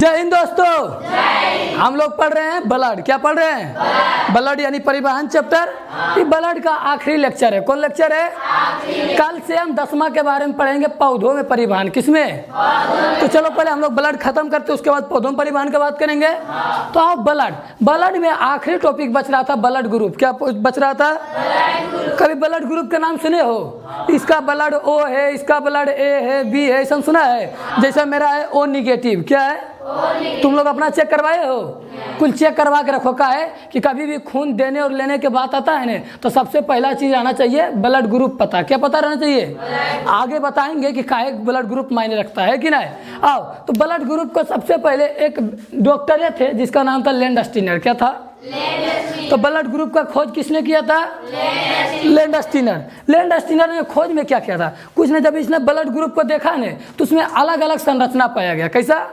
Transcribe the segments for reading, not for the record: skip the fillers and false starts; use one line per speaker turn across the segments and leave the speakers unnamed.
जय हिंद दोस्तों। हम लोग पढ़ रहे हैं ब्लड। क्या पढ़ रहे हैं? ब्लड यानी परिवहन चैप्टर। ये ब्लड का आखिरी लेक्चर है। कौन लेक्चर है? कल से हम 10वां के बारे में पढ़ेंगे, पौधों में परिवहन। किसमें? तो चलो पहले हम लोग ब्लड खत्म करते, उसके बाद पौधों में परिवहन की बात करेंगे। तो आओ ब्लड में आखिरी टॉपिक बच रहा था ब्लड ग्रुप। क्या बच रहा था? कभी ब्लड ग्रुप के नाम सुने हो? इसका ब्लड ओ है, इसका ब्लड ए है, बी है, ऐसा सुना है? जैसे मेरा है ओ निगेटिव। क्या है? तुम लोग अपना चेक करवाए हो? कुल चेक करवा के रखो। का है कि कभी भी खून देने और लेने के बात आता है ना, तो सबसे पहला चीज आना चाहिए ब्लड ग्रुप पता। क्या पता रहना चाहिए? आगे बताएंगे कि काहे ब्लड ग्रुप मायने रखता है कि नहीं। आओ, तो ब्लड ग्रुप को सबसे पहले एक डॉक्टर थे जिसका नाम था लैंडस्टीनर। क्या था? तो ब्लड ग्रुप का खोज किसने किया था? लैंडस्टीनर। लैंडस्टीनर ने खोज में क्या किया था? कुछ ने जब इसने ब्लड ग्रुप को देखा ने, तो उसमें अलग अलग संरचना पाया गया। कैसा?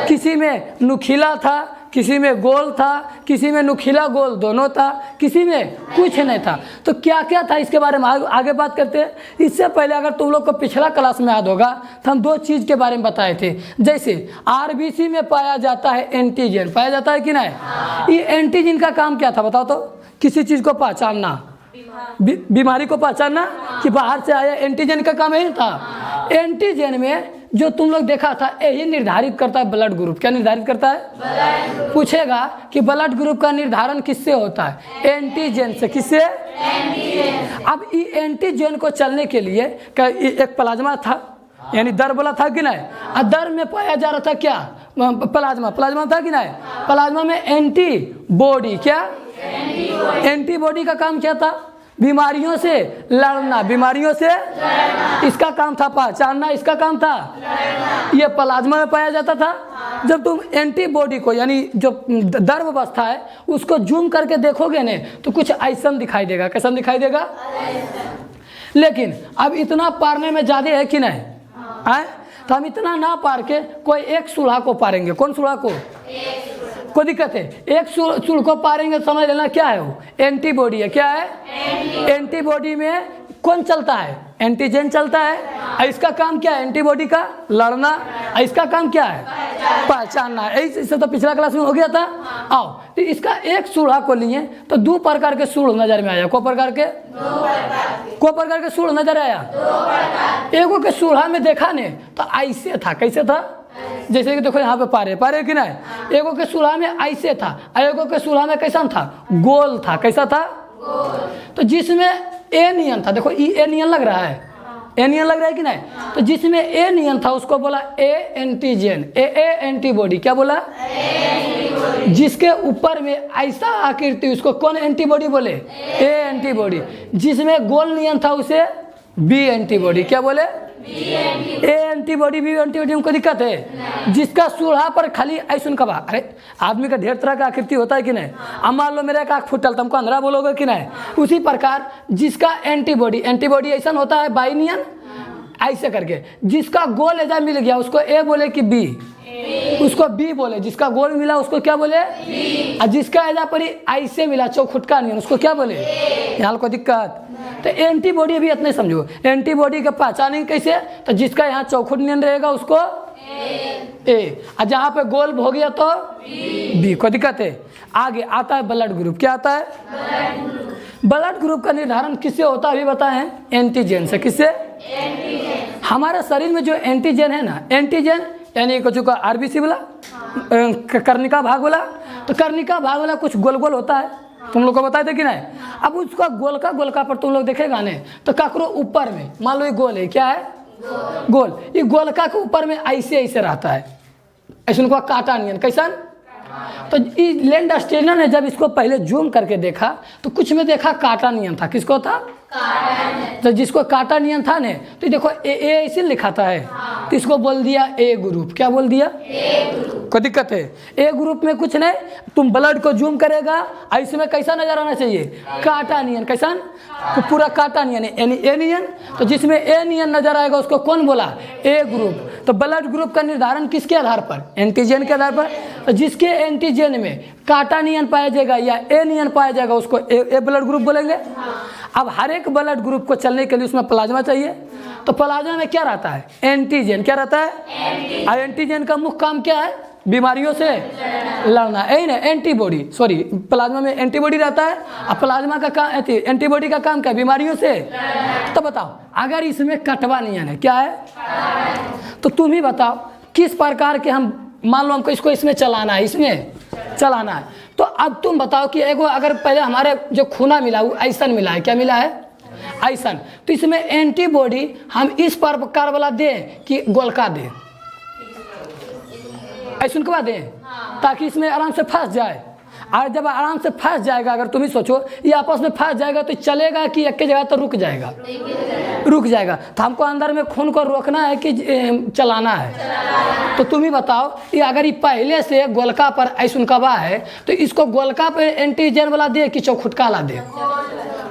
किसी में नुकीला था, किसी में गोल था, किसी में नुकीला गोल दोनों था, किसी में कुछ नहीं था। तो क्या क्या था इसके बारे में आगे बात करते हैं। इससे पहले अगर तुम लोग को पिछला क्लास में याद होगा तो हम दो चीज़ के बारे में बताए थे। जैसे आरबीसी में पाया जाता है एंटीजन। पाया जाता है कि नहीं? ये एंटीजन का काम क्या था बताओ तो? किसी चीज़ को पहचानना, बीमारी को पहचानना कि बाहर से आया। एंटीजन का काम यही था। एंटीजन में जो तुम लोग देखा था यही निर्धारित करता है ब्लड ग्रुप। क्या निर्धारित करता है? पूछेगा कि ब्लड ग्रुप का निर्धारण किससे होता है? एंटीजन से। किससे? अब ये एंटीजन को चलने के लिए एक प्लाज्मा था, यानी दर बोला था कि नहीं? दर में पाया जा रहा था क्या? प्लाज्मा था कि नहीं? प्लाज्मा में एंटीबॉडी। क्या? एंटीबॉडी का काम क्या था? बीमारियों से लड़ना। बीमारियों से इसका काम था पहचानना, इसका काम था ये प्लाज्मा में पाया जाता था। जब तुम एंटीबॉडी को यानी जो द्रव अवस्था है उसको जूम करके देखोगे ने, तो कुछ ऐसा दिखाई देगा। कैसा दिखाई देगा? लेकिन अब इतना पारने में ज्यादा है कि नहीं है? तो हम इतना ना पार के कोई एक सूढ़ा को पारेंगे। कौन सूढ़ा को? कोई दिक्कत है? एक सूढ़ को पारेंगे, समझ लेना क्या है वो? एंटीबॉडी है। क्या है? एंटीबॉडी में कौन चलता है? एंटीजन चलता है। इसका काम क्या है? एंटीबॉडी का लड़ना। इसका काम क्या है? पहचानना। इससे तो पिछला क्लास में हो गया था। आओ, तो इसका एक सूढ़ा को लिए तो दो प्रकार के सूढ़ नजर में आया। को प्रकार के सूढ़ नजर आया? एगो के सूढ़ा में देखा ने तो ऐसे था। कैसे था? जैसे कि देखो यहाँ पे पारे कि नहीं? एगो के सूढ़ा में ऐसे था, एगो के सूढ़ा में कैसा था? गोल था। कैसा था? तो जिसमें ए नियन था, देखो ए नियन लग रहा है, ए नियन लग रहा है कि नहीं? तो जिसमें ए नियन था उसको बोला ए एंटीजन। A antibody. क्या बोला? जिसके ऊपर में ऐसा आकृति उसको कौन एंटीबॉडी बोले? ए एंटीबॉडी। जिसमें गोल नियन था उसे बी एंटीबॉडी। क्या बोले? ए एंटीबॉडी, बी एंटीबॉडी में कोई दिक्कत है? जिसका सूढ़ा पर खाली ऐसा कबा, अरे आदमी का ढेर तरह का आकृति होता है कि नहीं? अब मान लो मेरा एक आँख फुटल, तुमको अंधेरा बोलोगे कि नहीं? उसी प्रकार जिसका एंटीबॉडी ऐसा होता है बाइनियन ऐसे करके। जिसका गोल ऐसा मिल गया उसको ए बोले कि बी, उसको बी बोले। जिसका गोल मिला उसको क्या बोले? और जिसका ऐसा पर ऐसे मिला चौखुटका नहीं, उसको क्या बोले? यहाँ कोई दिक्कत? तो एंटीबॉडी भी इतने समझो। एंटीबॉडी का पहचानेंगे कैसे? तो जिसका यहाँ चौखुट नियन रहेगा उसको ए, और जहाँ पे गोल हो गया तो बी। कोई दिक्कत है? आगे आता है ब्लड ग्रुप। क्या आता है? ब्लड ग्रुप का निर्धारण किससे होता है अभी बताए हैं? एंटीजन से। किससे? हमारे शरीर में जो एंटीजन है ना, एंटीजन यानी कुछ का आरबीसी वाला, कर्णिका भाग वाला। तो कर्णिका भाग वाला कुछ गोल गोल होता है, तुम लोग को बताए थे कि नहीं? अब उसका गोलका पर तुम लोग देखेगा ने, तो काकरो ऊपर में मान लो ये गोल है। क्या है? गोल। ये गोलका के ऊपर में ऐसे रहता है, ऐसे उनको काटा नियन। कैसा? तो लैंडस्टीनर ने जब इसको पहले जूम करके देखा तो कुछ में देखा काटा नियन था। किसको था? तो जिसको काटा नियन था ने, तो देखो ए ऐसे लिखाता है, तो इसको बोल दिया ए ग्रुप। क्या बोल दिया? कोई दिक्कत है? ए ग्रुप में कुछ नहीं, तुम ब्लड को जूम करेगा इसमें कैसा नजर आना चाहिए? काटा नियन। कैसा? तो पूरा काटा नियन है, यानी ए नियन। तो जिसमें ए नियन नजर आएगा उसको कौन बोला? ए ग्रुप। तो ब्लड ग्रुप का निर्धारण किसके आधार पर? एंटीजन के आधार पर। तो जिसके एंटीजन में काटा नियन पाया जाएगा या ए नियन पाया जाएगा उसको ए ब्लड ग्रुप बोलेंगे। अब हर एक ब्लड ग्रुप को चलने के लिए उसमें प्लाज्मा चाहिए। तो प्लाज्मा में क्या रहता है? एंटीजन। क्या रहता है? एंटीजन का मुख्य काम क्या है? बीमारियों से लड़ना, यही ना एंटीबॉडी, सॉरी प्लाज्मा में एंटीबॉडी रहता है, और प्लाज्मा का काम, एंटीबॉडी का काम क्या, बीमारियों से। तो बताओ अगर इसमें कटवा नियन है, क्या है, तो तुम ही बताओ किस प्रकार के हम, मान लो हमको इसको इसमें चलाना है, इसमें चलाना है, तो अब तुम बताओ कि एगो अगर पहले हमारे जो खूना मिला वो ऐसा मिला है, क्या मिला है, ऐसा, तो इसमें एंटीबॉडी हम इस प्रकार वाला दें कि गोलका दें, ऐसा के बाद दें ताकि इसमें आराम से फंस जाए। और जब आराम से फंस जाएगा, अगर तुम ही सोचो ये आपस में फंस जाएगा तो चलेगा कि एक जगह तो रुक जाएगा, रुक जाएगा। तो हमको अंदर में खून को रोकना है कि चलाना है, तो तुम ही बताओ ये अगर ये पहले से गोलका पर ऐसुनकवा है तो इसको गोलका पे एंटीजन वाला दे कि चौखुटका ला दे,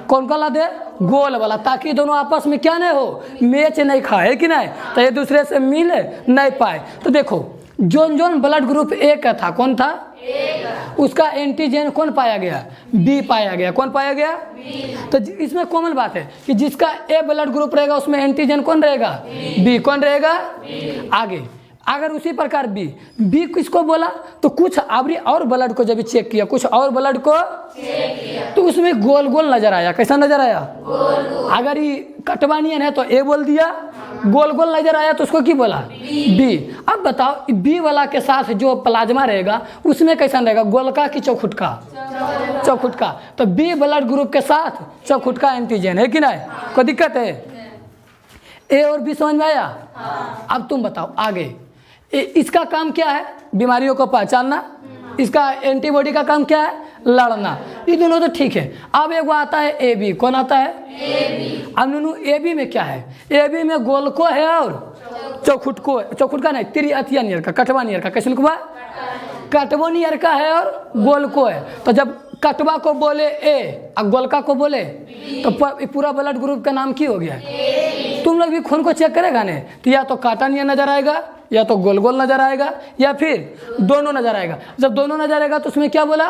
कौन का ला दे, गोल वाला, ताकि दोनों आपस में क्या नहीं हो, मैच नहीं खाए कि नहीं, तो एक दूसरे से मिल नहीं पाए। तो देखो zone zone blood group A का था, कौन था, उसका एंटीजन कौन पाया गया, बी पाया गया, कौन पाया गया, तो इसमें कॉमन बात है कि जिसका ए ब्लड ग्रुप रहेगा उसमें एंटीजन कौन रहेगा, बी, कौन रहेगा, आगे। अगर उसी प्रकार बी किसको बोला, तो कुछ आवरी और ब्लड को जब चेक किया, कुछ और ब्लड को तो उसमें गोल गोल नजर आया, कैसा नजर आया, अगर ये कटवानियन है तो ए बोल दिया, गोल गोल नजर आया तो उसको की बोला, बी। अब बताओ बी वाला के साथ जो प्लाज्मा रहेगा उसमें कैसा रहेगा, गोलका की चौखुटका, चौखुटका, तो बी ब्लड ग्रुप के साथ चौखुटका एंटीजन है कि नहीं, कोई दिक्कत है, ए और बी समझ में आया। अब तुम बताओ आगे, इसका काम क्या है, बीमारियों को पहचानना, इसका एंटीबॉडी का काम क्या है, लड़ना, ये दोनों तो ठीक है। अब एक वो आता है ए बी, कौन आता है, अब दोनों ए बी में क्या है, ए बी में गोलको है और चौखुटको, चौखुटका नहीं, त्रिअथिया नियर का, कटवा नियर का, कैसे लिखवा, कटवो नियर का है और गोलको है। तो जब कटवा को बोले ए और गोलका को बोले तो पूरा ब्लड ग्रुप का नाम की हो गया है। तुम लोग भी खून को चेक करेगा ने तो या तो काटा नियर नजर आएगा, या तो गोल गोल नजर आएगा, या फिर दोनों नजर आएगा। जब दोनों नजर आएगा तो उसमें क्या बोला,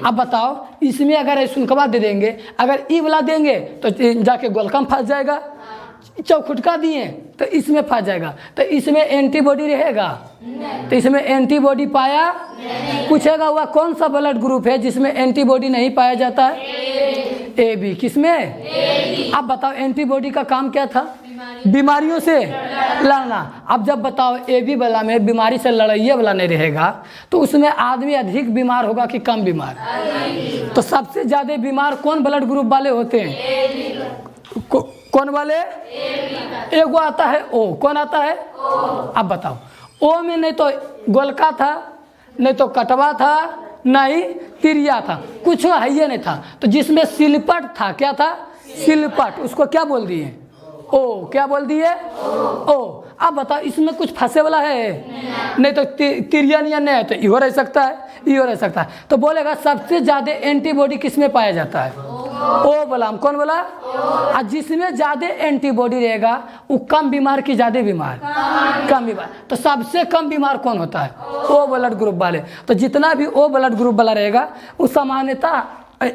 अब बताओ इसमें अगर ऐसुनकवा दे देंगे, अगर ई वाला देंगे तो जाके गोलका में फंस जाएगा, चौखुटका दिए तो इसमें फंस जाएगा, तो इसमें एंटीबॉडी रहेगा, तो इसमें एंटीबॉडी पाया, पूछेगा हुआ कौन सा ब्लड ग्रुप है जिसमें एंटीबॉडी नहीं पाया जाता है, ए बी, किसमें, अब बताओ एंटीबॉडी का काम क्या था, बीमारियों से लड़ना। अब जब बताओ ए बी वाला में बीमारी से लड़ाइए वाला नहीं रहेगा तो उसमें आदमी अधिक बीमार होगा कि कम बीमार, तो सबसे ज्यादा बीमार कौन ब्लड ग्रुप वाले होते हैं, कौन वाले, एगो आता है ओ, कौन आता है, अब बताओ ओ में नहीं तो गोलका था, नहीं तो कटवा था, नहीं तिरिया था, कुछ है ही नहीं था, तो जिसमें सिलपट था, क्या था, सिलपट, उसको क्या बोल दिए, ओ, क्या बोल दिए, ओ। अब बताओ इसमें कुछ फंसे वाला है, नहीं तो तिरिया नहीं है तो इहो रह सकता है, इहो रह सकता है, तो बोलेगा सबसे ज्यादा एंटीबॉडी किसमें पाया जाता है, ओ बोला, हम कौन बोला, और जिसमें ज्यादा एंटीबॉडी रहेगा वो कम बीमार की ज्यादा बीमार, कम बीमार, तो सबसे कम बीमार कौन होता है, ओ ब्लड ग्रुप वाले। तो जितना भी ओ ब्लड ग्रुप वाला रहेगा वो सामान्यतः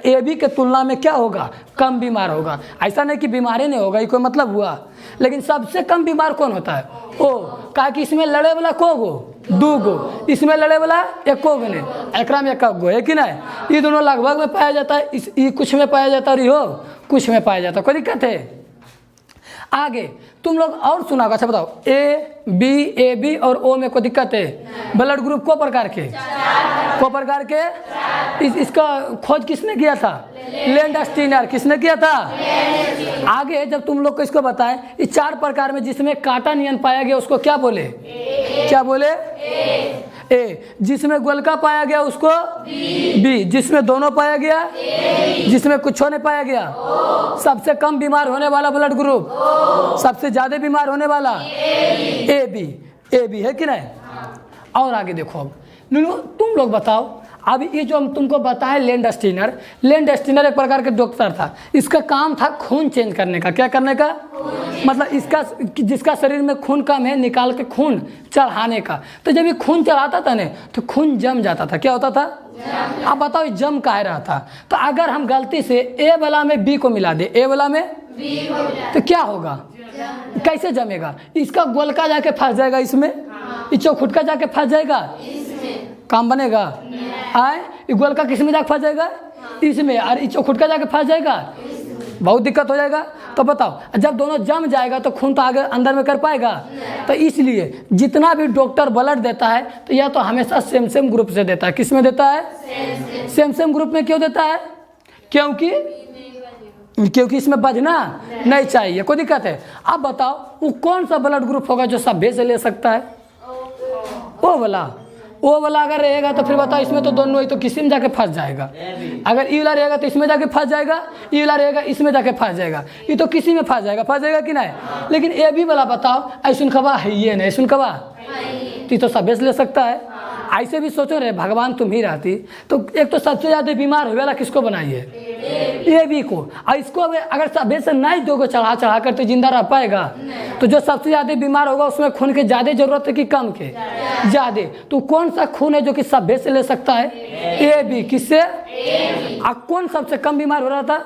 ए बी के तुलना में क्या होगा, कम बीमार होगा। ऐसा नहीं कि बीमारी नहीं होगा, ये कोई मतलब हुआ, लेकिन सबसे कम बीमार कौन होता है, ओ, कहा कि इसमें लड़े वाला को गो, दो गो, इसमें लड़े वाला एको गो ने, एकरा में एक गो है कि नहीं, ये दोनों लगभग में पाया जाता है, ये कुछ में पाया जाता है और यो कुछ में पाया जाता है, कोई दिक्कत है। आगे तुम लोग और सुना, अच्छा बताओ ए बी और ओ में कोई दिक्कत है, ब्लड ग्रुप को प्रकार के, को प्रकार के, इसका खोज किसने किया था, लैंडस्टीनर, किसने किया था। आगे जब तुम लोग को इसको बताएं इस 4 प्रकार में जिसमें काटा नियन पाया गया उसको क्या बोले, क्या बोले, ए, जिसमें गोलका पाया गया उसको बी, जिसमें दोनों पाया गया, जिसमें कुछ नहीं पाया गया, सबसे कम बीमार होने वाला ब्लड ग्रुप, सबसे ज्यादा बीमार होने वाला ए बी है कि नहीं। और आगे देखो, अब तुम लोग बताओ, अब ये जो हम तुमको बताएं लैंडस्टीनर एक प्रकार के डॉक्टर था, इसका काम था खून चेंज करने का, क्या करने का, मतलब इसका जिसका शरीर में खून कम है निकाल के खून चढ़ाने का। तो जब ये खून चढ़ाता था ना तो खून जम जाता था, क्या होता था, अब बताओ जम काहे रहा था। तो अगर हम गलती से ए वाला में बी को मिला दे, ए वाला में तो क्या होगा, कैसे जमेगा, इसका गोलका जाके फंस जाएगा इसमें, ये चौखुटका जाके फंस जाएगा, काम बनेगा। आए ये गोलका किस में जाके फंस जाएगा, इसमें, और ये चौखुटका जाके फंस जाएगा, बहुत दिक्कत हो जाएगा। तो बताओ जब दोनों जम जाएगा तो खून तो आगे अंदर में कर पाएगा। तो इसलिए जितना भी डॉक्टर ब्लड देता है तो या तो हमेशा सेम ग्रुप से देता है। किस में देता है, सेम ग्रुप में। क्यों देता है, क्योंकि इसमें बजना नहीं चाहिए, कोई दिक्कत है। अब बताओ वो कौन सा ब्लड ग्रुप होगा जो सभ्य से ले सकता है, वो वाला अगर रहेगा तो फिर बताओ इसमें तो दोनों ही तो किसी में जाके फंस जाएगा। अगर ई वाला रहेगा तो इसमें जाके फंस जाएगा, ई वाला रहेगा इसमें जाके फंस जाएगा, ये तो किसी में फंस जाएगा कि नहीं। लेकिन ए बी वाला बताओ ऐसा खबा है, ये नहीं ऐसा खबा तो सभ्य से ले सकता है। ऐसे भी सोचो रे भगवान तुम ही रहती तो एक तो सबसे ज्यादा बीमार हुए वाला किसको बनाइए, ए बी को। और इसको अगर सभ्य से नहीं दोगे चढ़ा कर तो जिंदा रह पाएगा। तो जो सबसे ज्यादा बीमार होगा उसमें खून की ज्यादा जरूरत है कि कम के, ज्यादा। तो कौन सा खून है जो कि सभ्य से ले सकता है, ए बी। किससे, कौन सबसे कम बीमार हो रहा था,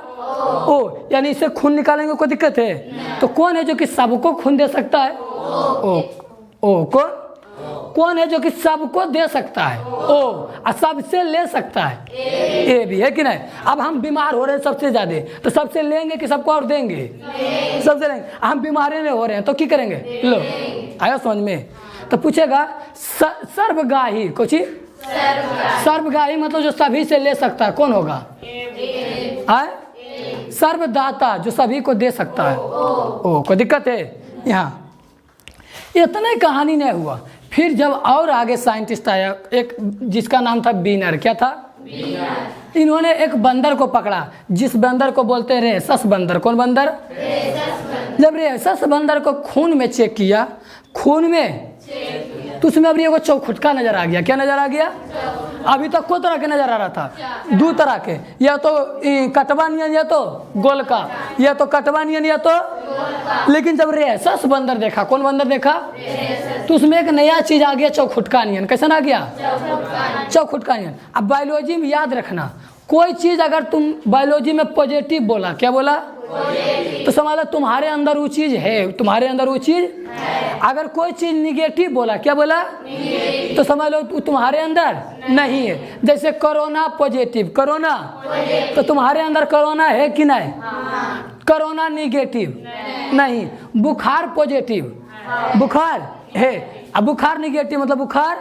ओ, यानी इससे खून निकालेंगे कोई दिक्कत है। तो कौन है जो कि सबको खून दे सकता है, ओ कौन है जो कि सबको दे सकता है, ओ, और सबसे ले सकता है, ए भी है कि नहीं। अब हम बीमार हो रहे हैं सबसे ज्यादा तो सबसे लेंगे कि सबको और देंगे, सबसे लेंगे। हम बीमारी में हो रहे हैं तो क्या करेंगे, लो आया समझ में। तो पूछेगा सर्वगाही, कुछ सर्वगाही मतलब जो सभी से ले सकता है कौन होगा, सर्वदाता जो सभी को दे सकता है, ओ, कोई दिक्कत है। यहाँ इतने कहानी नहीं हुआ। फिर जब और आगे साइंटिस्ट आया एक जिसका नाम था बीनर, क्या था, इन्होंने एक बंदर को पकड़ा जिस बंदर को बोलते हैं रेसस बंदर। कौन बंदर, जब रेसस बंदर को खून में चेक किया, खून में तो उसमें अभी एगो चौखुटका नजर आ गया। क्या नजर आ गया, अभी तक को तरह के नजर आ रहा था, दो तरह के, या तो कटवा नियन या तो गोलका, या तो कटवा नियन या तो। लेकिन जब रेसस बंदर देखा, कौन बंदर देखा, तो उसमें एक नया चीज आ गया, चौखुटका नियन। कैसा आ गया, चौखुटका नियन। अब बायोलॉजी में याद रखना, कोई चीज अगर तुम बायोलॉजी में पॉजिटिव बोला, क्या बोला, तो समझ लो तुम्हारे अंदर वो चीज है, तुम्हारे अंदर वो चीज। अगर कोई चीज निगेटिव बोला, क्या बोला, तो समझ लो तुम्हारे अंदर नहीं है। जैसे कोरोना पॉजिटिव, कोरोना, तो तुम्हारे अंदर कोरोना है कि नहीं, कोरोना निगेटिव नहीं। बुखार पॉजिटिव, बुखार है, अब बुखार निगेटिव मतलब बुखार।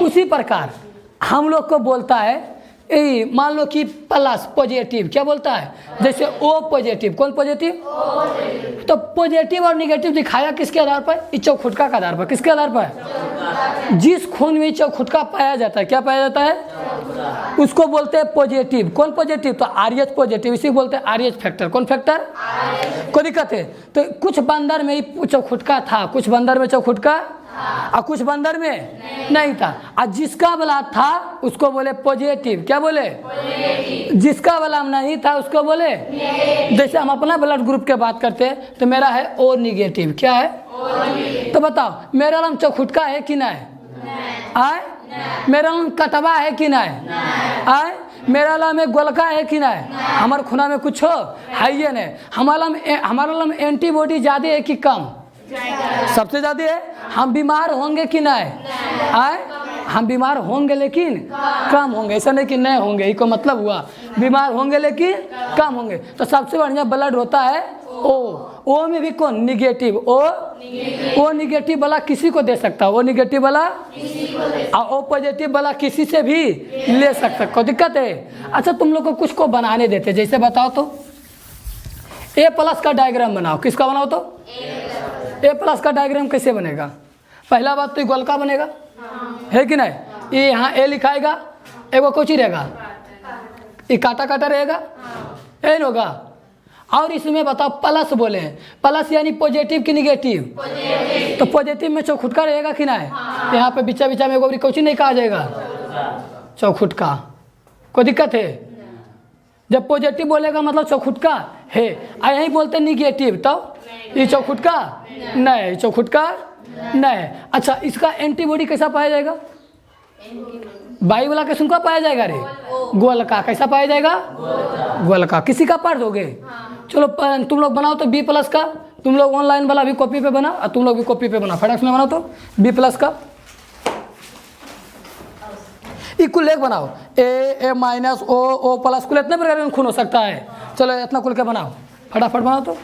उसी प्रकार हम लोग को बोलता है मान लो कि प्लस पॉजिटिव, क्या बोलता है, जैसे ओ पॉजिटिव। कौन पॉजिटिव, तो पॉजिटिव और निगेटिव दिखाया किसके आधार पर, इस चौखुटका के आधार पर। किसके आधार पर, जिस खून में चौखुटका पाया जाता है, क्या पाया जाता है, उसको बोलते हैं पॉजिटिव। कौन पॉजिटिव, तो आरएच पॉजिटिव, इसी बोलते हैं आरएच फैक्टर। कौन फैक्टर, कोई दिक्कत है। तो कुछ बंदर में चौखुटका था, कुछ बंदर में चौखुटका और कुछ बंदर में नहीं था। और जिसका वाला था उसको बोले पॉजिटिव। क्या बोले, जिसका वाला नहीं था उसको बोले। जैसे हम अपना ब्लड ग्रुप के बात करते हैं तो मेरा है ओ निगेटिव। क्या है, तो बताओ मेरा नाम चौखुटका है कि नहीं, आए, मेरा नाम कटवा है कि नहीं, आए, मेरा नाम में गोलका है कि नहीं, हमारे खुना में कुछ हो है ये नहीं। हमारा नाम एंटीबॉडी ज्यादा है कि कम, सबसे ज्यादा है। हम बीमार होंगे कि नहीं, आए, हम बीमार होंगे लेकिन कम होंगे, ऐसा नहीं कि नहीं होंगे, इसको मतलब हुआ बीमार होंगे लेकिन कम होंगे। तो सबसे बढ़िया ब्लड होता है ओ में भी कौन, निगेटिव। ओ निगेटिव वाला किसी को दे सकता है, ओ निगेटिव वाला, और ओ पॉजिटिव वाला किसी से भी ले सकता, कोई दिक्कत है। अच्छा तुम लोग को कुछ को बनाने देते, जैसे बताओ तो ए प्लस का डायग्राम बनाओ। किसका बनाओ, तो ए प्लस का डायग्राम कैसे बनेगा, पहला बात तो ये गोलका बनेगा, है कि नहीं। ये यहाँ ए लिखाएगा, एगो कुछ ही रहेगा, ये काटा काटा रहेगा, ए होगा। और इसमें बताओ प्लस बोले, प्लस यानी पॉजिटिव कि निगेटिव, तो पॉजिटिव में चौखुटका रहेगा कि नहीं। यहाँ पे बिचा बिचा में एगो कुछ नहीं कहा जाएगा, चौखुटका, कोई दिक्कत है। जब पॉजिटिव बोलेगा मतलब चौखुटका है, यही बोलते निगेटिव, तो ये चौखुटका नहीं, चौखुटका नहीं। अच्छा इसका एंटीबॉडी कैसा पाया जाएगा, बाई वाला कैसे उनका पाया जाएगा, रे गोलका। कैसा पाया जाएगा, गोलका। किसी का पढ़ दोगे, चलो तुम लोग बनाओ तो बी प्लस का, तुम लोग ऑनलाइन वाला भी कॉपी पे बना और तुम लोग भी कॉपी पे बना, फटाक से बनाओ तो बी प्लस का। कुल एक बनाओ, ए माइनस ओ प्लस, कुल इतने प्रकार का खून हो सकता है। चलो इतना कुल के बनाओ, फटाफट बनाओ। तो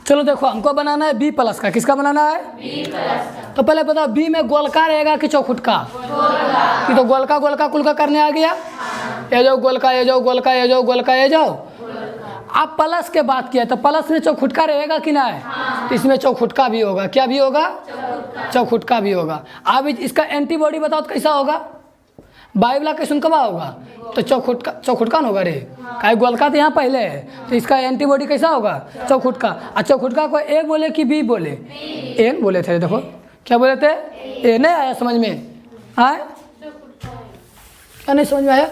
चलो देखो, हमको बनाना है बी प्लस का। किसका बनाना है? बी प्लस का। तो पहले बताओ बी में गोलका रहेगा कि चौखुटका? गोलका। तो गोलका गोलका कुल का करने आ गया, ये जाओ गोलका, ये जाओ गोलका, ये जाओ गोलका, ये जाओ। आप प्लस के बात किया तो प्लस में चौखुटका रहेगा कि ना है? तो इसमें चौखुटका भी होगा। क्या भी होगा? चौखुटका भी होगा। अब इसका एंटीबॉडी बताओ तो कैसा होगा? बाइबला कैसन कबा होगा? तो चौखुटका न होगा रे, काहे गोलका तो यहाँ पहले है, तो इसका एंटीबॉडी कैसा होगा? चौखुटका। और चौखुटका को ए बोले कि बी बोले? ए बोले थे। देखो क्या बोले थे? ए नहीं आया समझ में? आए क्या नहीं समझ में आया?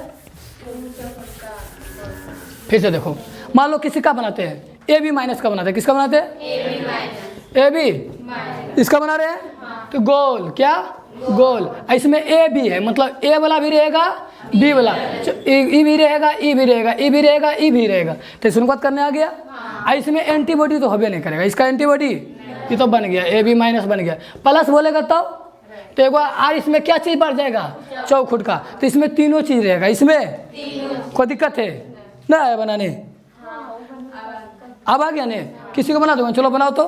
फिर से देखो, मान लो किसी का बनाते हैं, ए बी माइनस का बनाते हैं। किसका बनाते हैं? A b. इसका बना रहे हैं तो गोल, क्या गोल। इसमें ए बी है, मतलब ए वाला भी रहेगा, बी वाला, ई भी रहेगा, ई भी रहेगा, ई भी रहेगा, ई भी रहेगा। तो इसमें बात करने आ गया। इसमें एंटीबॉडी तो होबे नहीं करेगा, इसका एंटीबॉडी ये तो बन गया, ए बी माइनस बन गया। प्लस बोलेगा तो एक बार और इसमें क्या चीज़ बढ़ जाएगा? चौखुटका। तो इसमें तीनों चीज़ रहेगा। इसमें कोई दिक्कत है ना आया बनाने? अब आ गया ने? किसी को बना दो? चलो बनाओ तो,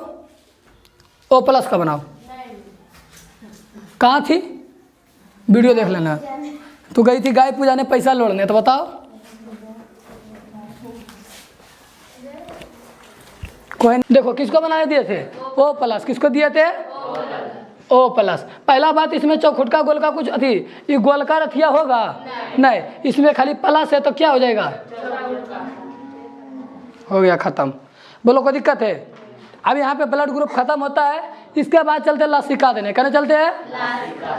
ओ प्लस का बनाओ। कहाँ थी? वीडियो देख लेना। तू गई थी गाय पूजा ने पैसा लौटने, तो बताओ कोई देखो किसको बनाने दिए थे? O plus. किसको दिए थे? O plus. पहला बात, इसमें चौखुटका गोलका कुछ अथी, ये गोलका रथिया होगा नहीं, इसमें खाली प्लस है तो क्या हो जाएगा? हो गया खत्म। बोलो कोई दिक्कत है? अब यहाँ पे ब्लड ग्रुप खत्म होता है, इसके बाद चलते लसिका देने। कहने चलते हैं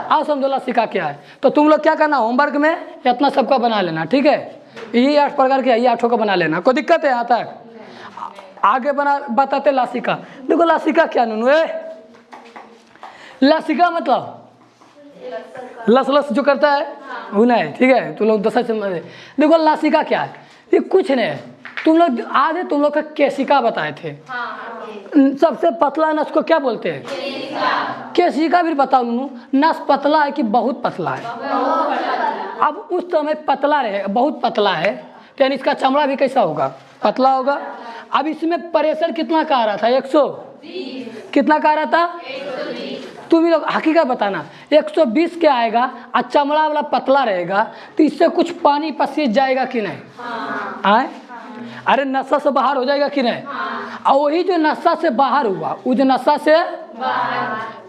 आओ समझो लसिका क्या है। तो तुम लोग क्या करना, होमवर्क में इतना सबका बना लेना, ठीक है? ये 8 प्रकार के, ये 8 का बना लेना। कोई दिक्कत है यहाँ तक? आगे बताते लसिका। देखो लसिका क्या नूनू है? लसिका मतलब लस लस जो करता है वो नहीं, ठीक है? तुम लोग दशा समझ। देखो लसिका क्या है? ये कुछ नहीं है, तुम लोग आधे तुम लोग का केसिका बताए थे। सबसे पतला नस को क्या बोलते हैं? केसिका। भी बताओ नूनू, नस पतला है कि बहुत पतला है? अब उस समय पतला रहे, बहुत पतला है, तो यानी इसका चमड़ा भी कैसा होगा? पतला होगा। अब इसमें प्रेशर कितना का आ रहा था? 120। कितना का आ रहा था? 120। तुम लोग हकीकत बताना, 120 के आएगा और चमड़ा वाला पतला रहेगा, तो इससे कुछ पानी पसीज जाएगा कि नहीं? आए? अरे नशा से बाहर हो जाएगा कि नहीं? और वही जो नशा से बाहर हुआ, वो जो नशा से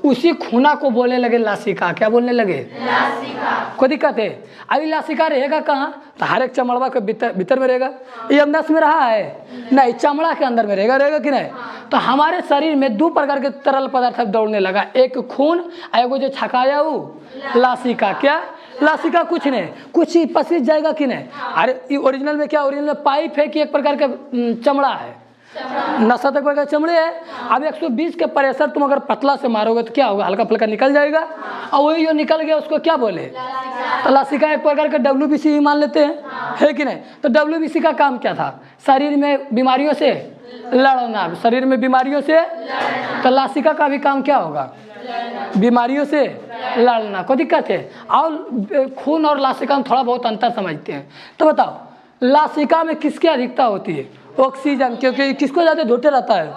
उसी खूना को बोलने लगे लासिका। क्या बोलने लगे? लासिका। कोई दिक्कत है? अभी लासिका रहेगा कहाँ? तो हर एक चमड़वा के भीतर में रहेगा। ये अब नस में रहा है नहीं, चमड़ा के अंदर में रहेगा कि नहीं? तो हमारे शरीर में 2 प्रकार के तरल पदार्थ दौड़ने लगा, एक खून और एक जो छकाया वो लासिका। क्या लासिका? कुछ नहीं, कुछ ही पसीज जाएगा कि नहीं? अरे ओरिजिनल में क्या? ओरिजिनल में पाइप है कि एक प्रकार का चमड़ा है? नशा तक प्रकार चमड़े है। अब 120 के प्रेशर तुम अगर पतला से मारोगे तो क्या होगा? हल्का फुल्का निकल जाएगा। और वही जो निकल गया उसको क्या बोले? तो लासिका एक प्रकार का WBC ही मान लेते हैं, है कि नहीं? तो WBC का काम क्या था? शरीर में बीमारियों से लड़ना, शरीर में बीमारियों से। तो लासिका का भी काम क्या होगा? बीमारियों से लड़ना। कोई दिक्कत है? और खून और लासिका में थोड़ा बहुत अंतर समझते हैं। तो बताओ लासिका में किसकी अधिकता होती है? ऑक्सीजन। क्योंकि किसको ज़्यादा धोते रहता है?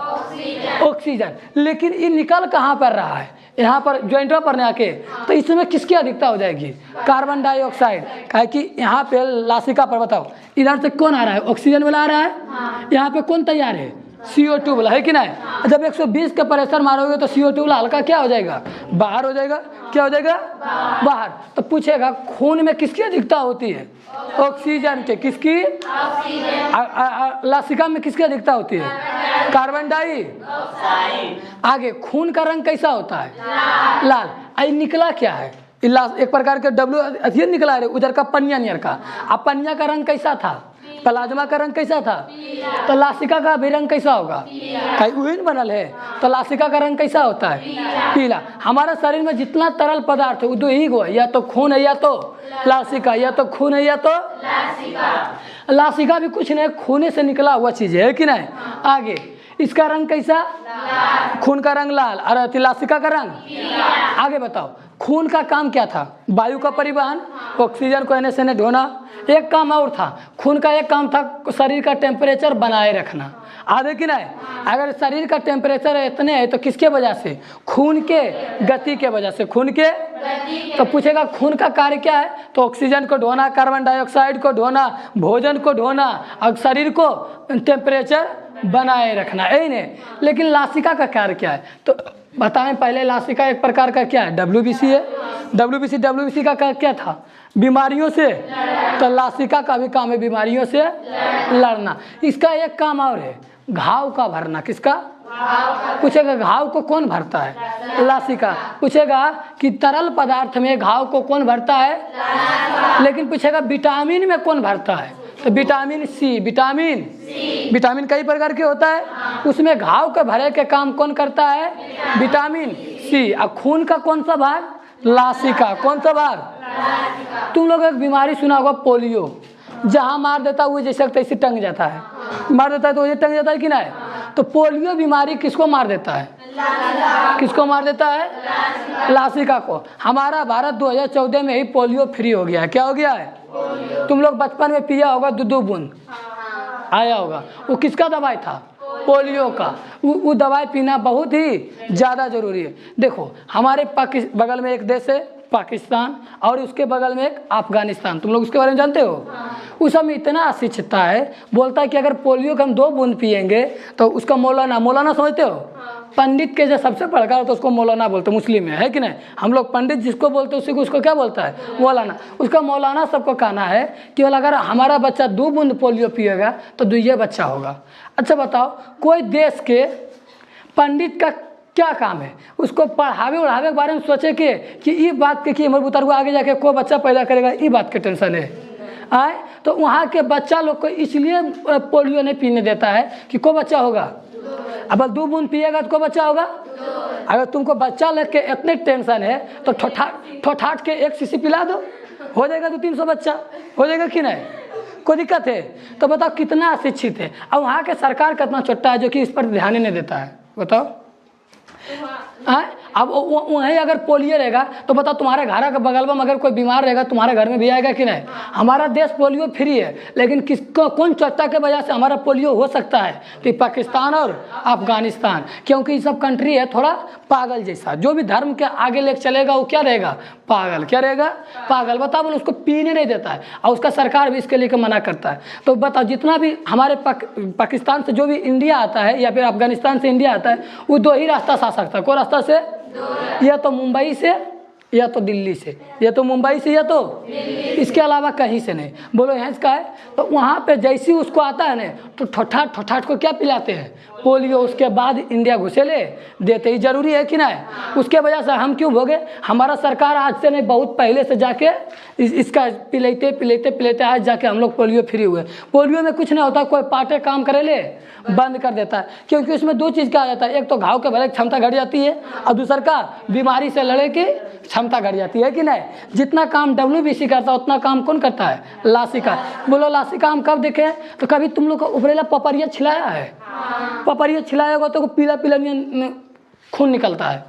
ऑक्सीजन। लेकिन ये निकल कहाँ पर रहा है? यहाँ पर ज्वाइंटों पर आके, तो इसमें किसकी अधिकता हो जाएगी? Carbon dioxide. काहे कि यहाँ पे लासिका पर बताओ इधर से कौन आ रहा है? ऑक्सीजन वाला आ रहा है। यहाँ पे कौन तैयार है? CO2 वाला, है कि नहीं? जब 120 का प्रेशर मारोगे तो CO2 वाला हल्का क्या हो जाएगा? बाहर हो जाएगा। क्या हो जाएगा? बाहर। तो पूछेगा खून में किसकी अधिकता होती है? ऑक्सीजन के। किसकी? लासिका में किसकी अधिकता होती है? Carbon dioxide. आगे खून का रंग कैसा होता है? लाल। आई निकला क्या है? एक प्रकार के W निकला है उधर का पनिया नियर का। अब पनिया का रंग कैसा था? प्लाज्मा का रंग कैसा था? तो लासिका का भी रंग कैसा होगा? कहीं वही बनल है। तो लासिका का रंग कैसा होता है? पीला। हमारे शरीर में जितना तरल पदार्थ है वो 2 ही है, या तो खून है या तो लासिका, या तो खून है या तो लासिका। लासिका भी कुछ नहीं, खूने से निकला हुआ चीज है कि नहीं? आगे इसका रंग कैसा, खून का रंग लाल, और लासिका का रंग। आगे बताओ, खून का काम क्या था, वायु का परिवहन, ऑक्सीजन को एने से ने ढोना। एक काम और था, खून का एक काम था शरीर का टेम्परेचर बनाए रखना। आगे कि नहीं, अगर शरीर का टेम्परेचर इतने है तो किसके वजह से, खून के गति के वजह से, खून के तो पूछेगा खून का कार्य क्या है, तो ऑक्सीजन को ढोना, कार्बन डाइऑक्साइड को ढोना, भोजन को ढोना और शरीर को टेम्परेचर बनाए रखना, यही नहीं। लेकिन लासिका का कार्य क्या है, तो बताएं पहले। लासिका एक प्रकार का क्या है, WBC है। WBC का कार्य क्या था, बीमारियों से, तो लासिका का भी काम है बीमारियों से लड़ना। इसका एक काम और है, घाव का भरना। किसका, पूछेगा घाव को कौन भरता है, लासिका। पूछेगा कि तरल पदार्थ में घाव को कौन भरता है, लेकिन पूछेगा विटामिन में कौन भरता है, तो विटामिन सी। विटामिन कई प्रकार के होता है, उसमें घाव के भरे के काम कौन करता है, विटामिन सी। और खून का कौन सा भाग, लासिका। कौन सा भाग, तुम लोग एक बीमारी सुना होगा पोलियो, जहाँ मार देता है वो जैसे तैसे टंग जाता है, मार देता है तो ये टंग जाता है कि नहीं। तो पोलियो बीमारी किसको मार देता है, किसको मार देता है, लासिका को। हमारा भारत 2014 में ही पोलियो फ्री हो गया है। क्या हो गया है, तुम लोग बचपन में पिया होगा, दूध बूंद आया होगा, वो किसका दवाई था, पोलियो का। वो दवाई पीना बहुत ही ज़्यादा जरूरी है। देखो हमारे बगल में एक देश है पाकिस्तान, और उसके बगल में एक अफगानिस्तान, तुम लोग उसके बारे में जानते हो। उस समय इतना अशिक्षितता है, बोलता है कि अगर पोलियो का हम 2 बूंद पिएंगे तो उसका मौलाना समझते हो, पंडित के जो सबसे बड़का तो उसको मौलाना बोलते, मुस्लिम है कि नहीं। हम लोग पंडित जिसको बोलते हैं उसी को उसको क्या बोलता है, मौलाना। उसका मौलाना सबको कहना है कि अगर हमारा बच्चा 2 बूंद पोलियो पिएगा तो 2 बच्चा होगा। अच्छा बताओ, कोई देश के पंडित का क्या काम है, उसको पढ़ावे उढ़ावे के बारे में सोचे कि ये बात के कि हमारे बुतरु आगे जाके कोई बच्चा पैदा करेगा, ये बात के टेंशन है आए। तो वहाँ के बच्चा लोग को इसलिए पोलियो नहीं पीने देता है कि कोई बच्चा होगा, अब 2 बूंद पिएगा तो कोई बच्चा होगा। अगर तुमको बच्चा लेके इतने टेंशन है तो ठोठाट के 1 शीशी पिला दो, हो जाएगा 200-300 बच्चा, हो जाएगा कि नहीं, कोई दिक्कत है। तो बताओ कितना अशिक्षित है। अब वहाँ के सरकार कितना छोटा है जो कि इस पर ध्यान ही नहीं देता है, बताओ। अब वहीं अगर पोलियो रहेगा तो बताओ तुम्हारे घर के बगल में अगर कोई बीमार रहेगा तुम्हारे घर में भी आएगा कि नहीं। हमारा देश पोलियो फ्री है, लेकिन किसको कौन चर्चा के वजह से हमारा पोलियो हो सकता है, तो पाकिस्तान और अफगानिस्तान, क्योंकि ये सब कंट्री है थोड़ा पागल जैसा। जो भी धर्म के आगे लेके चलेगा वो क्या रहेगा, पागल। क्या रहेगा, पागल। बताओ बोलो, उसको पीने नहीं देता है और उसका सरकार भी इसके लिए मना करता है। तो बताओ जितना भी हमारे पाकिस्तान से जो भी इंडिया आता है या फिर अफगानिस्तान से इंडिया आता है, वो 2 ही रास्ता से आ सकता है। कोई रास्ता से, या तो मुंबई से या तो दिल्ली से, या तो मुंबई से या तो इसके अलावा कहीं से नहीं। बोलो यहाँ इसका है। तो वहाँ पे जैसे ही उसको आता है ना तो ठोठाट को क्या पिलाते हैं, पोलियो। उसके बाद इंडिया घुसे ले देते ही जरूरी है कि नहीं। उसके वजह से हम क्यों भोगे, हमारा सरकार आज से नहीं बहुत पहले से जाके इसका पिलाते आज जाके हम लोग पोलियो फ्री हुए। पोलियो में कुछ नहीं होता, कोई पार्टे काम करे ले बंद कर देता है, क्योंकि उसमें 2 चीज़ का आ जाता है, एक तो घाव के भरे क्षमता घट जाती है और दूसरा का बीमारी से लड़े की क्षमता घट जाती है कि नहीं। जितना काम WBC करता है उतना काम कौन करता है, लासिका। बोलो लासिका हम कब देखे, तो कभी तुम लोग को उपरेला पपरिया छिलाया है, पपरिया छिलाया होगा तो पीला खून निकलता है,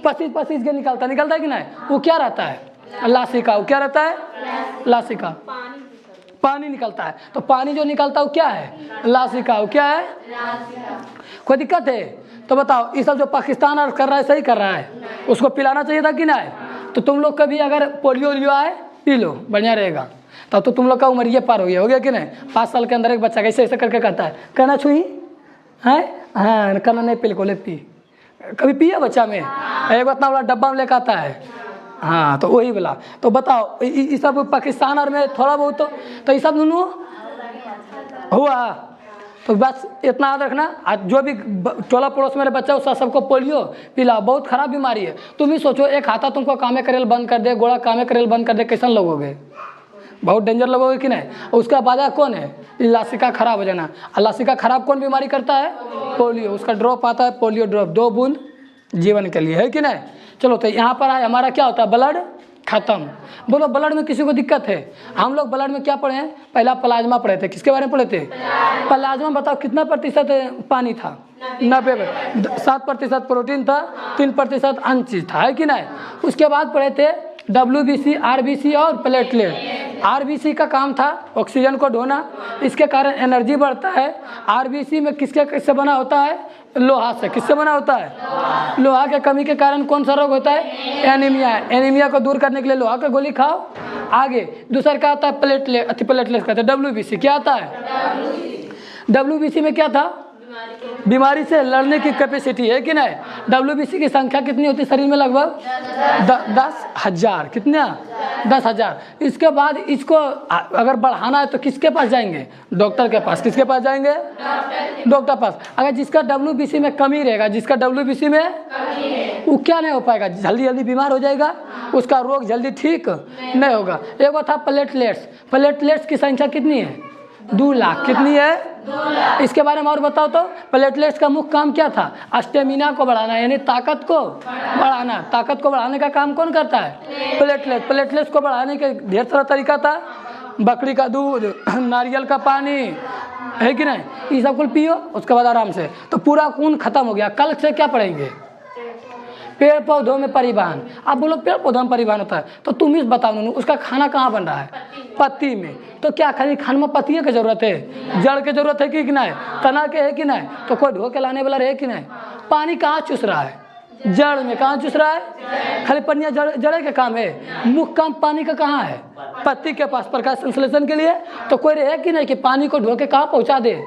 पसीज के निकलता है कि नहीं। वो क्या रहता है, लासिका। वो क्या रहता है, लासिका, पानी निकलता है। तो पानी जो निकलता है वो क्या है, लासिका। वो क्या है, कोई दिक्कत है। तो बताओ ये सब जो पाकिस्तान और कर रहा है सही कर रहा है, उसको पिलाना चाहिए था कि नहीं। तो तुम लोग कभी अगर पोलियो आए पी लो, बढ़िया रहेगा। तब तो तुम लोग का उम्र ये पार हो गया कि नहीं। 5 साल के अंदर एक बच्चा कैसे ऐसे करके कहता है, कहना छुई है, हाँ कहना नहीं पिल को ले पी। कभी पिया बच्चा में, एक इतना बड़ा डब्बा में लेकर आता है, हाँ तो वही बोला। तो बताओ ये सब पाकिस्तान और में थोड़ा बहुत तो ये सब दोनों हुआ। तो बस इतना याद रखना, आज जो भी टोला पड़ोस मेरे बच्चा उसका सबको पोलियो पिलाओ। बहुत खराब बीमारी है। तुम ही सोचो, एक हाथा तुमको कामे करेल बंद कर दे, गोड़ा कामे करेल बंद कर दे, कैसन लगोगे, बहुत डेंजर लगोगे कि नहीं। उसका बाजा कौन है, लासिका खराब हो जाना। लासिका खराब कौन बीमारी करता है, पोलियो। उसका ड्रॉप आता है, पोलियो ड्रॉप, 2 बूंद जीवन के लिए, है कि नहीं। चलो तो यहाँ पर आए, हमारा क्या होता है, ब्लड खत्म। बोलो ब्लड में किसी को दिक्कत है? हम लोग ब्लड में क्या पढ़े हैं? पहला प्लाज्मा पढ़े थे। किसके बारे में पढ़े थे? प्लाज्मा। बताओ कितना प्रतिशत पानी था? 90। 7% प्रोटीन था, 3% अन्य चीज था, है कि नहीं? उसके बाद पढ़े थे WBC, RBC और प्लेटलेट। RBC का काम था ऑक्सीजन को ढोना, इसके कारण एनर्जी बढ़ता है। RBC में किससे बना होता है? लोहा से। किससे बना होता है? लोहा के कमी के कारण कौन सा रोग होता है? एनीमिया। एनीमिया को दूर करने के लिए लोहा का गोली खाओ। आगे दूसरा क्या आता है? प्लेटलेट कहते हैं। WBC क्या आता है? WBC में क्या था? बीमारी से लड़ने की कैपेसिटी, है कि नहीं? WBC की संख्या कितनी होती है शरीर में? लगभग 10,000। कितना? 10,000। इसके बाद इसको अगर बढ़ाना है तो किसके पास जाएंगे? डॉक्टर के पास। किसके पास जाएंगे? डॉक्टर पास। अगर जिसका WBC में कमी रहेगा, जिसका WBC में वो क्या नहीं हो पाएगा? जल्दी जल्दी बीमार हो जाएगा, उसका रोग जल्दी ठीक नहीं होगा। एक था प्लेटलेट्स। प्लेटलेट्स की संख्या कितनी है? 2 लाख। कितनी है? 2 लाख। इसके बारे में और बताओ तो। प्लेटलेट्स का मुख्य काम क्या था? स्टेमिना को बढ़ाना, यानी ताकत को बढ़ाना। ताकत को बढ़ाने का काम कौन करता है? प्लेटलेट्स को बढ़ाने के ढेर सारा तरीका था। बकरी का दूध, नारियल का पानी, है कि नहीं? ये सब कुल पियो, उसके बाद आराम से तो पूरा खून खत्म हो गया। कल से क्या पढ़ेंगे? पेड़ पौधों में परिवहन। आप बोलो पेड़ पौधों में परिवहन होता है, तो तुम ही बताओ नूनू, उसका खाना कहाँ बन रहा है? पत्ती में। तो क्या खाली खाने में पत्तियों की जरूरत है? जड़ की जरूरत है कि नहीं? तना के है कि नहीं? तो कोई ढो के लाने वाला रहे कि नहीं? पानी कहाँ चूस रहा है? जड़ में। कहाँ चूस रहा है? खाली पन्नियाँ जड़े के काम है। मुख्य काम पानी का कहाँ है? पत्ती के पास, प्रकाश संश्लेषण के लिए। तो कोई रहे कि नहीं कि पानी को ढो के कहाँ पहुँचा दे?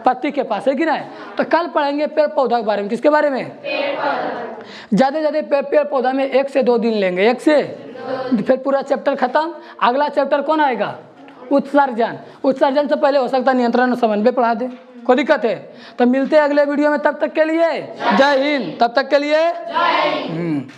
पत्ती के पास, है कि नहीं? तो कल पढ़ेंगे पेड़ पौधा के बारे में। किसके बारे में? ज़्यादा पेड़ पौधा में 1 से 2 दिन लेंगे। 1 से फिर पूरा चैप्टर खत्म। अगला चैप्टर कौन आएगा? उत्सर्जन। उत्सर्जन से पहले हो सकता है नियंत्रण और समन्वय पढ़ा दे। कोई दिक्कत है? तो मिलते हैं अगले वीडियो में। तब तक के लिए जय हिंद। तब तक के लिए जय हिंद।